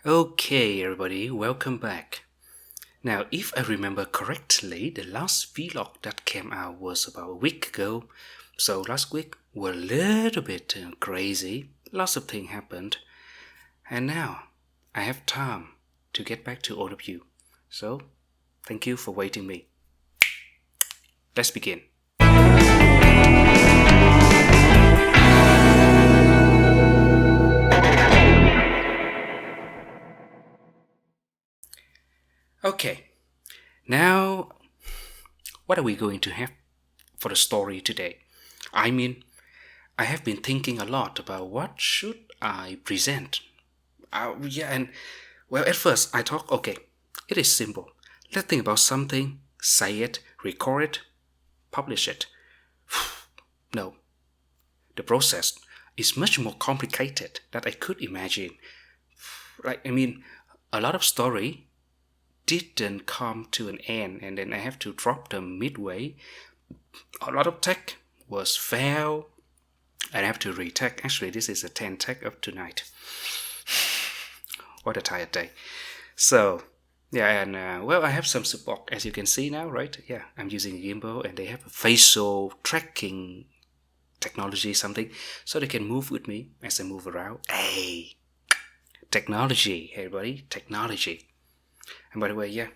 Okay, everybody, welcome back. Now, if I remember correctly, the last vlog that came out was about a week ago. So last week was a little bit crazy. Lots of things happened. And now I have time to get back to all of you. So, thank you for waiting me. Let's begin. Okay, now what are we going to have for the story today? I mean, I have been thinking a lot about what should I present. At first I thought, okay, it is simple. Let's think about something, say it, record it, publish it. No, the process is much more complicated than I could imagine. A lot of story didn't come to an end and then I have to drop them midway. A lot of tech was failed. I have to retake. Actually, this is a 10 take of tonight. What a tired day. So, I have some support, as you can see now, right? Yeah, I'm using a gimbal and they have a facial tracking technology, something, so they can move with me as I move around. Hey, technology, hey everybody, technology. And by the way,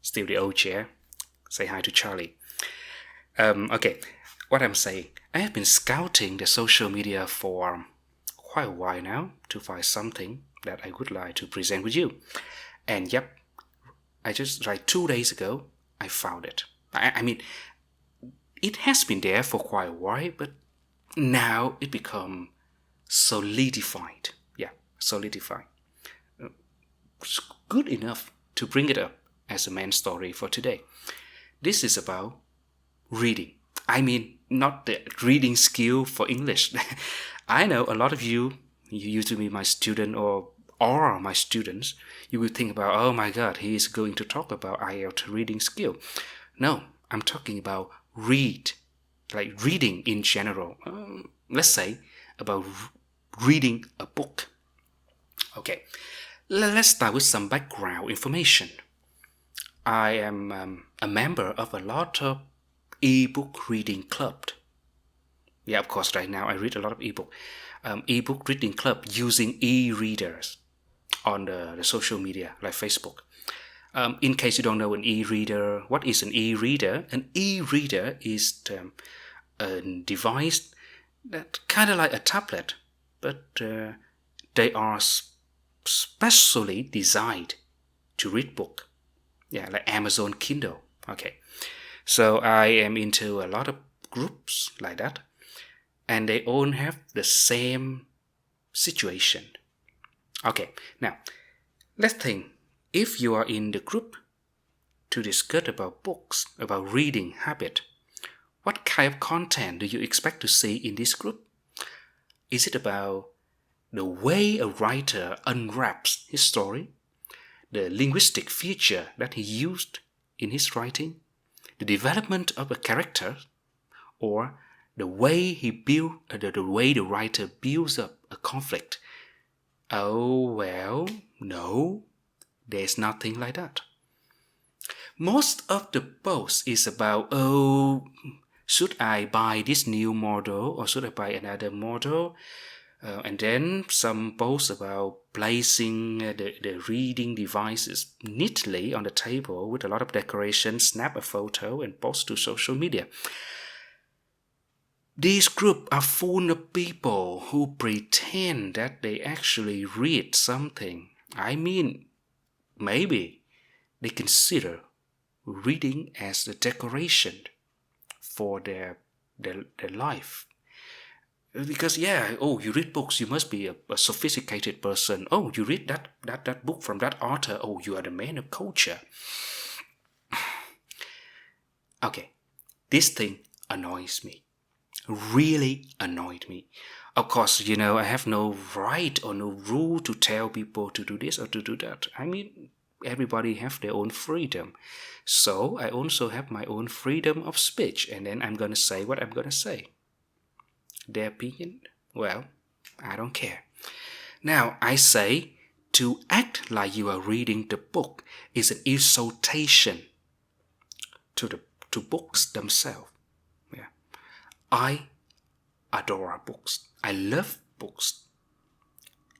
still the old chair. Say hi to Charlie. Okay, what I'm saying, I have been scouting the social media for quite a while now to find something that I would like to present with you. And I just, like 2 days ago, I found it. It has been there for quite a while, but now it become solidified. Yeah, solidified. It's good enough to bring it up as a main story for today. This is about reading. Not the reading skill for English. I know a lot of you used to be my student or are my students. You will think about, oh my God, he is going to talk about IELTS reading skill. No, I'm talking about like reading in general. Let's say about reading a book. Okay, let's start with some background information. I am a member of a lot of e-book reading club. Yeah, of course, right now I read a lot of e-book. E-book reading club using e-readers on the social media like Facebook. In case you don't know an e-reader, what is an e-reader? An e-reader is a device that kind of like a tablet, but they are specially designed to read book. Yeah, like Amazon Kindle. Okay, so I am into a lot of groups like that, and they all have the same situation. Okay, now let's think. If you are in the group to discuss about books, about reading habit, what kind of content do you expect to see in this group? Is it about the way a writer unwraps his story, the linguistic feature that he used in his writing, the development of a character, or the way the way the writer builds up a conflict? Oh, well, no, there's nothing like that. Most of the post is about, oh, should I buy this new model or should I buy another model? And then some posts about placing the reading devices neatly on the table with a lot of decoration, snap a photo and post to social media. These groups are full of people who pretend that they actually read something. Maybe they consider reading as a decoration for their life. Because you read books, you must be a sophisticated person. Oh, you read that book from that author. Oh, you are the man of culture. Okay, this thing annoys me. Really annoyed me. Of course, I have no right or no rule to tell people to do this or to do that. Everybody have their own freedom. So I also have my own freedom of speech, and then I'm gonna say what I'm gonna say. Their opinion? Well, I don't care. Now, I say to act like you are reading the book is an insultation to books themselves. Yeah. I adore books. I love books.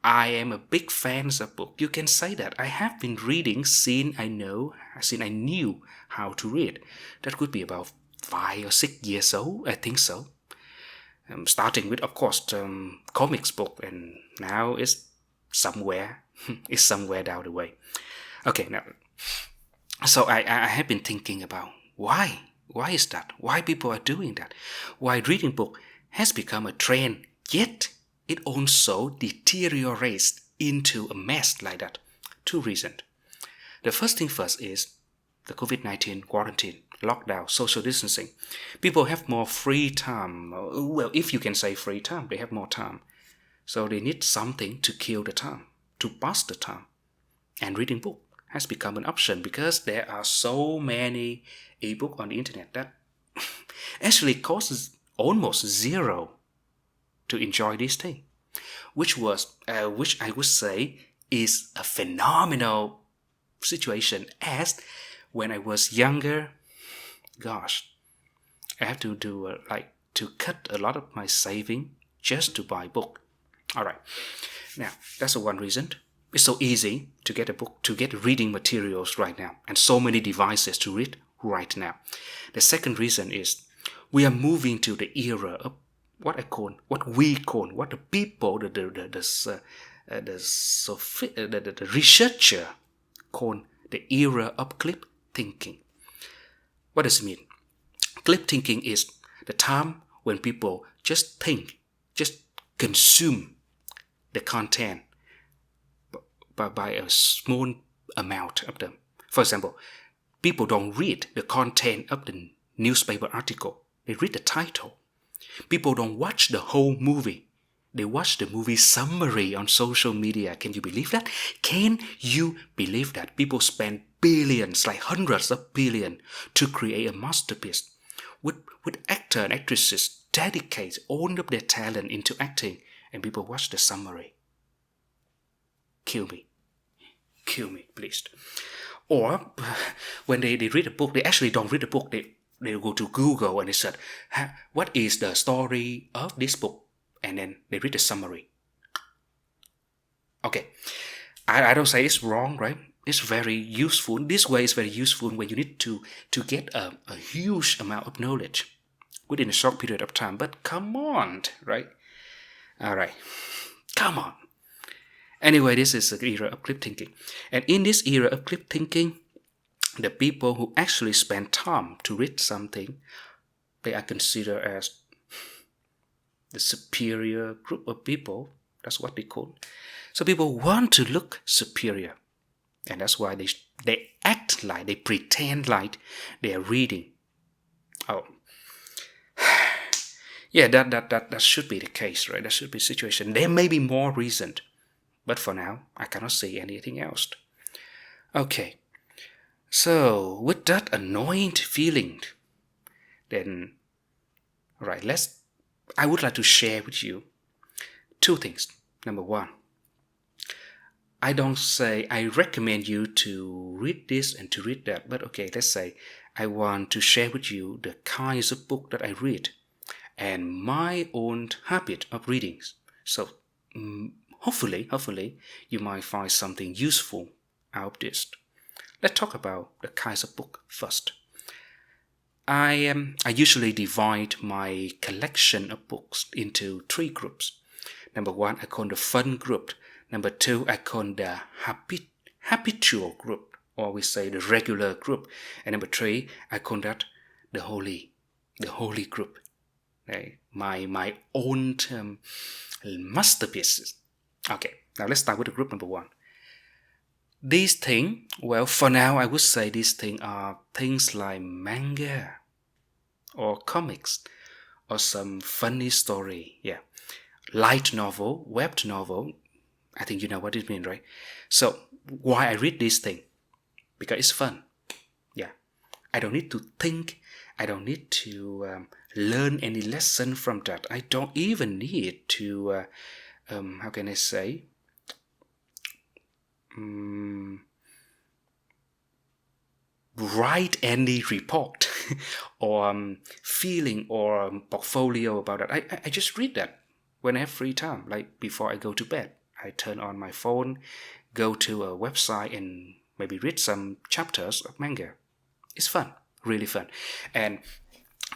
I am a big fan of books. You can say that. I have been reading since I knew how to read. That could be about 5 or 6 years old, I think so. Starting with, of course, comics book, and now it's somewhere down the way. Okay, now, so I have been thinking about why is that? Why people are doing that? Why reading book has become a trend, yet it also deteriorates into a mess like that. 2 reasons. The first thing first is the COVID-19 quarantine, lockdown, social distancing. People have more free time. Well, if you can say free time, they have more time. So they need something to kill the time, to pass the time. And reading book has become an option because there are so many ebook on the internet that actually costs almost zero to enjoy this thing, which I would say is a phenomenal situation. As when I was younger, gosh, I have to do to cut a lot of my saving just to buy book. All right, now that's one reason. It's so easy to get a book, to get reading materials right now, and so many devices to read right now. The second reason is we are moving to the era of what the people, the researcher call the era of clip thinking. What does it mean? Clip thinking is the time when people just think, just consume the content by a small amount of them. For example, people don't read the content of the newspaper article. They read the title. People don't watch the whole movie. They watch the movie summary on social media. Can you believe that? Can you believe that? People spend billions, like hundreds of billions, to create a masterpiece. With actors and actresses dedicate all of their talent into acting, and people watch the summary. Kill me, please. Or when they read a book, they actually don't read the book. They go to Google and they search, what is the story of this book? And then they read the summary. Okay, I don't say it's wrong, right? It's very useful. This way is very useful when you need to get a huge amount of knowledge within a short period of time. But come on, right? All right, come on. Anyway, this is the era of clip thinking. And in this era of clip thinking, the people who actually spend time to read something, they are considered as the superior group of people. That's what they call. So people want to look superior. And that's why they act like, they pretend like they are reading. Oh. Yeah, that should be the case, right? That should be the situation. There may be more reasons. But for now, I cannot say anything else. Okay. So, with that annoying feeling, then, alright, I would like to share with you 2 things. Number 1, I don't say I recommend you to read this and to read that, but okay, let's say I want to share with you the kinds of book that I read and my own habit of reading. So, hopefully, you might find something useful out of this. Let's talk about the kinds of book first. I usually divide my collection of books into 3 groups. Number 1, I call the fun group. Number 2, I call the habitual group, or we say the regular group. And number 3, I call that the holy group. Okay? My own masterpieces. Okay, now let's start with the group number 1. These things, well, for now, I would say these things are things like manga or comics or some funny story. Yeah, light novel, web novel. I think you know what it means, right? So, why I read these things? Because it's fun. Yeah, I don't need to think. I don't need to learn any lesson from that. I don't even need to, how can I say? write any report or feeling or portfolio about it. I just read that when I have free time, like before I go to bed. I turn on my phone, go to a website and maybe read some chapters of manga. It's fun, really fun. And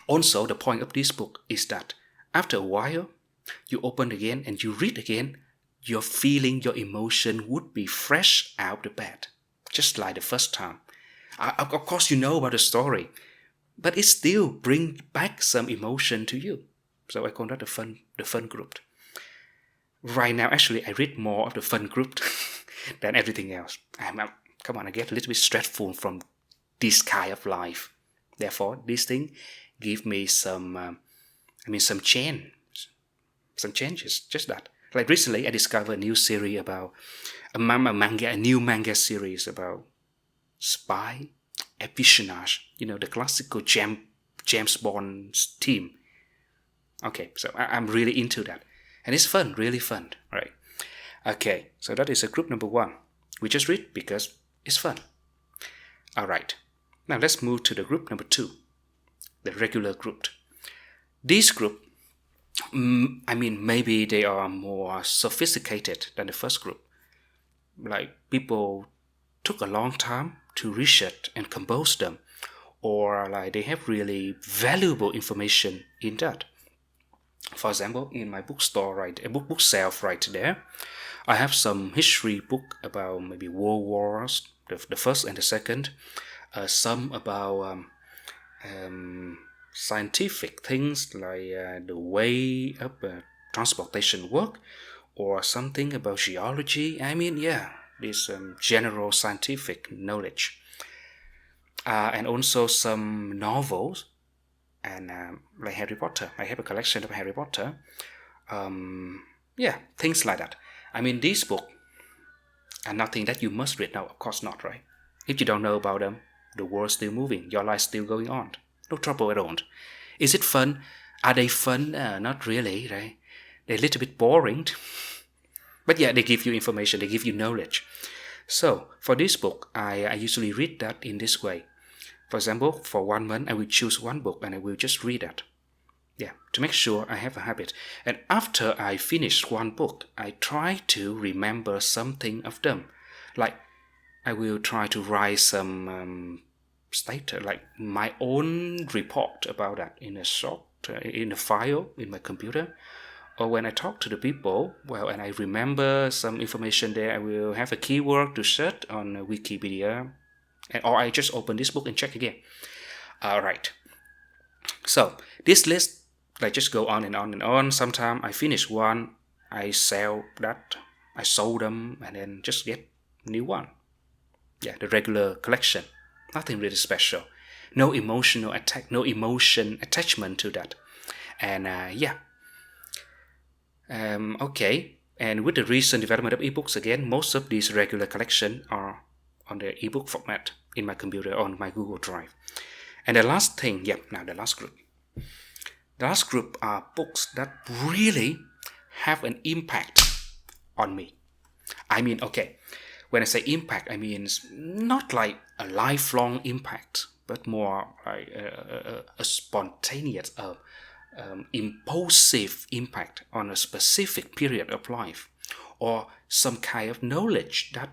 also the point of this book is that after a while, you open again and you read again, your feeling, your emotion would be fresh out of the bed, just like the first time. Of course, you know about the story, but it still brings back some emotion to you. So I call that the fun group. Right now, actually, I read more of the fun group than everything else. Come on, I get a little bit stressful from this kind of life. Therefore, this thing give me some changes. Just that. Like recently, I discovered a new series about a new manga series about spy, espionage, the classical James Bond theme. Okay, so I'm really into that. And it's fun, really fun, right? Okay, so that is a group number 1. We just read because it's fun. Alright, now let's move to the group number 2, the regular group. This group, maybe they are more sophisticated than the first group. Like people took a long time to research and compose them, or like they have really valuable information in that. For example, in my bookstore, right, a book shelf right there, I have some history book about maybe World Wars, the first and the second, some about scientific things like the way of transportation work, or something about geology. This general scientific knowledge. And also some novels, and like Harry Potter. I have a collection of Harry Potter. Things like that. These books are nothing that you must read now. Of course not, right? If you don't know about them, the world's still moving. Your life's still going on. No trouble at all. Is it fun? Are they fun? Not really, right? They're a little bit boring. But yeah, they give you information. They give you knowledge. So, for this book, I usually read that in this way. For example, for 1 month, I will choose one book and I will just read that. Yeah, to make sure I have a habit. And after I finish one book, I try to remember something of them. Like, I will try to write some status, like my own report about that in a file in my computer. Or when I talk to the people, and I remember some information there, I will have a keyword to search on Wikipedia. Or I just open this book and check again. Alright. So, this list, I just go on and on and on. Sometimes I finish one, I sell that, I sold them, and then just get new one. Yeah, the regular collection. Nothing really special. No emotion attachment to that. And okay. And with the recent development of ebooks again, most of these regular collections are on the ebook format in my computer, on my Google Drive. And the last thing, the last group. The last group are books that really have an impact on me. When I say impact, I mean not like a lifelong impact, but more like a spontaneous, impulsive impact on a specific period of life, or some kind of knowledge that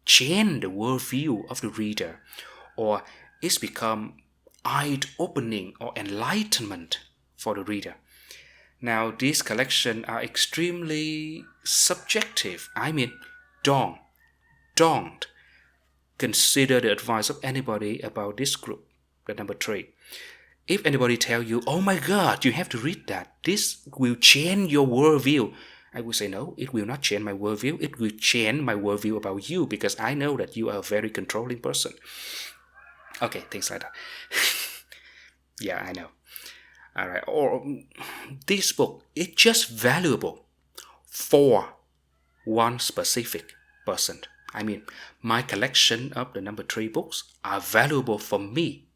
change the worldview of the reader, or it's become eye-opening or enlightenment for the reader. Now, these collections are extremely subjective. Don't consider the advice of anybody about this group, the number 3. If anybody tell you, oh my God, you have to read that, this will change your worldview, I will say, no, it will not change my worldview. It will change my worldview about you, because I know that you are a very controlling person. Okay, things like that. Yeah, I know. All right. Or this book is just valuable for one specific person. My collection of the number 3 books are valuable for me.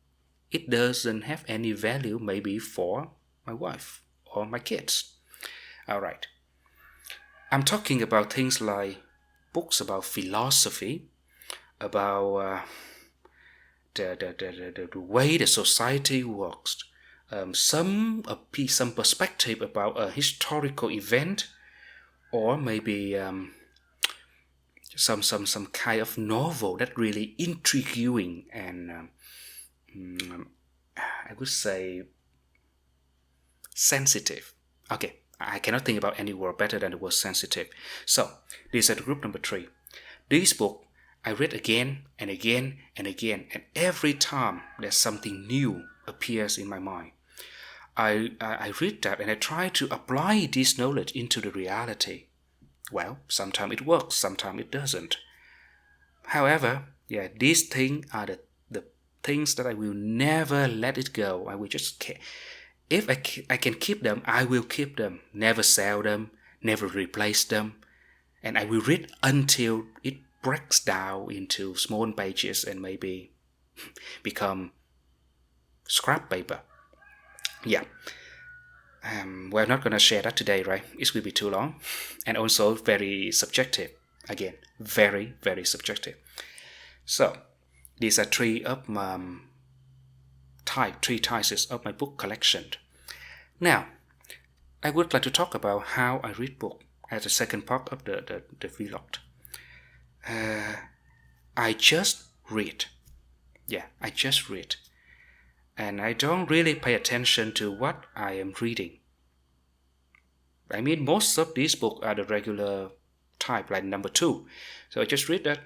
It doesn't have any value maybe for my wife or my kids. All right. I'm talking about things like books about philosophy, about the way the society works, some perspective about a historical event, or maybe some kind of novel that really intriguing and I would say sensitive. Okay, I cannot think about any word better than the word sensitive. So this is the group number 3. This book I read again and again and again, and every time there's something new appears in my mind. I read that and I try to apply this knowledge into the reality. Well, sometimes it works, sometimes it doesn't. However, these things are the things that I will never let it go. I will just, if I can keep them, I will keep them. Never sell them, never replace them. And I will read until it breaks down into small pages and maybe become scrap paper. Yeah. We're not going to share that today, right? It will be too long. And also very subjective. Again, very, very subjective. So, these are three types of my book collection. Now, I would like to talk about how I read book as the second part of the vlog. I just read. Yeah, I just read. And I don't really pay attention to what I am reading. I mean, most of these books are the regular type, like number 2. So I just read that.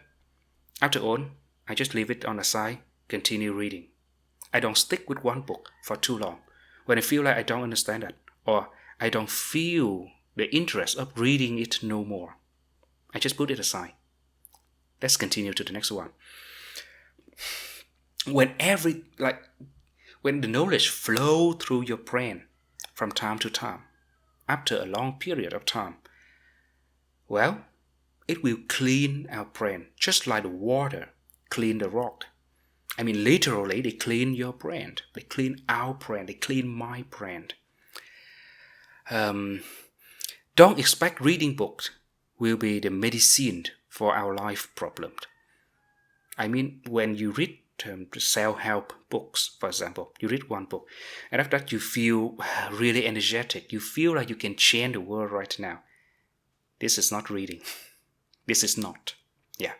After all, I just leave it on the side, continue reading. I don't stick with one book for too long. When I feel like I don't understand that, or I don't feel the interest of reading it no more, I just put it aside. Let's continue to the next one. When the knowledge flow through your brain from time to time, after a long period of time, well, it will clean our brain, just like the water clean the rock. I mean, literally, they clean your brain. They clean our brain. They clean my brain. Don't expect reading books will be the medicine for our life problems. I mean, when you read self-help books, for example, you read one book, and after that you feel really energetic. You feel like you can change the world right now. This is not reading. This is not. Yeah.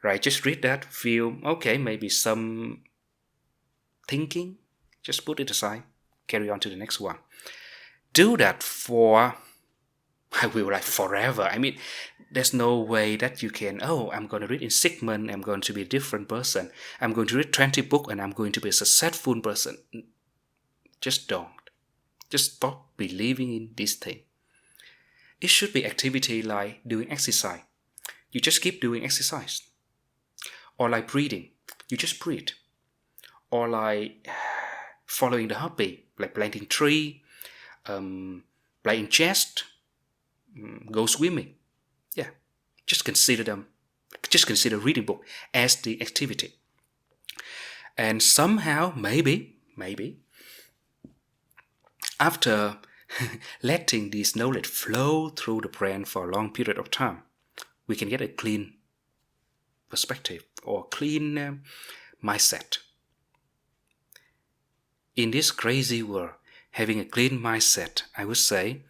Right, just read that, feel, okay, maybe some thinking, just put it aside, carry on to the next one. Do that for, I will like forever. I mean, there's no way that you can, I'm going to read in 6 months, I'm going to be a different person. I'm going to read 20 books and I'm going to be a successful person. Just don't. Just stop believing in this thing. It should be activity like doing exercise. You just keep doing exercise. Or like breathing, you just breathe. Or like following the hobby, like planting tree, playing chess, go swimming. Yeah, just consider reading book as the activity. And somehow, maybe, after letting this knowledge flow through the brain for a long period of time, we can get a clean perspective or clean mindset. In this crazy world, having a clean mindset, I would say,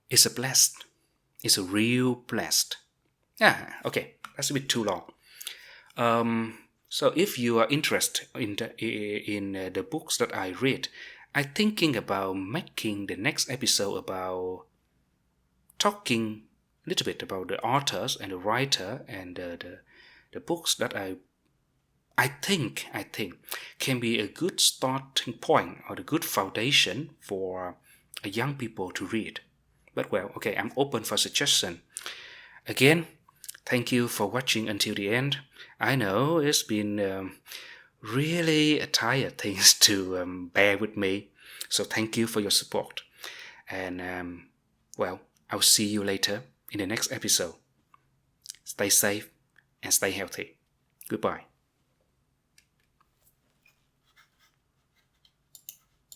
is a blessed. It's a real blessed. Yeah, okay, that's a bit too long. So if you are interested in the books that I read, I'm thinking about making the next episode about talking a little bit about the authors and the writer and the books that I think can be a good starting point or a good foundation for young people to read. But well, okay, I'm open for suggestion. Again, thank you for watching until the end. I know it's been really a tired things to bear with me. So thank you for your support. And well, I'll see you later in the next episode. Stay safe and stay healthy. Goodbye.